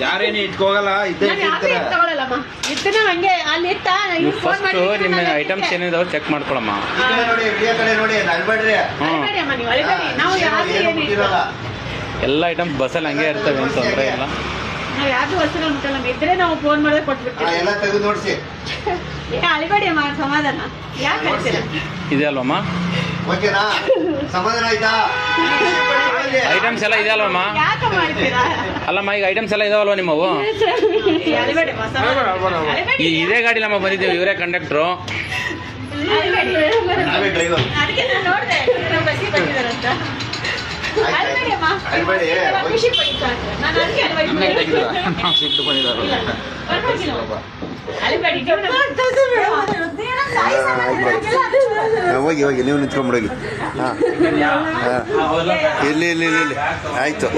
ಯಾರೇನು ಇಟ್ಕೋಗಲ್ಲ first ನಿಮ್ಮ items ಏನಿದಾವೆ check ಮಾಡ್ಕೊಳಮ್ಮ. ಎಲ್ಲ items ಬಸ್ಸಲ್ಲಿ ಹಂಗೆ ಇರ್ತವೆ, ಏನು ತೊಂದರೆ ಇಲ್ಲ. ಯಾವ್ದು ಹೊಸರು ಉಂಟಲ್ಲ ಇದ್ರೆ ನಾವು ಫೋನ್ ಮಾಡಿದ್ರೆ ಕೊಟ್ಬಿಡ್ತೀವಿ. ಎಲ್ಲ ತೆಗೆದು ನೋಡಿಸಿ ಅಳಿಬೇಡಿ ಅಮ್ಮ, ಸಮಾಧಾನ ಯಾಕೆ ಹೇಳ್ತೀರಾ? ಇದೆ ಅಲ್ವಮ್ಮ? ಓಕೆನಾ? ಸಮಾಧಾನ ಆಯ್ತಾ? ಐಟಮ್ಸ್ ಎಲ್ಲ ಇದೆ ಅಲ್ವಮ್ಮ? ಯಾಕೆ ಮಾಡ್ತೀರಾ? ಅಲ್ಲಮ್ಮ, ಈಗ ಐಟಮ್ಸ್ ಎಲ್ಲ ಇದಾವಲ್ವ ನಿಮ್ಮವು? ಅಳಿಬೇಡಿ ಅಮ್ಮ, ಸಮಾಧಾನ. ಈ ಇದೇ ಗಾಡಿ ನಮ್ಮ ಬಂದಿದ್ದೀವಿ, ಇವರೇ ಕಂಡಕ್ಟ್ರು. ಅದಕ್ಕೆ ನಾನು ನೋಡಿದೆ ಬಸ್ಸಿಗೆ ಬಂದಿದ್ದಾರಂತ. ಅಳಿಬೇಡಿ ಅಮ್ಮ, ಖುಷಿ ಪಡಿ ಸಾಕು. ನಾನು ಅದಕ್ಕೆ ಹೋಗಿ ನೀವು ನಿಂತ್ಕೊಂಡ್ಬಿಡೋಗಿ. ಹಾಂ ಇಲ್ಲಿ ಆಯ್ತು.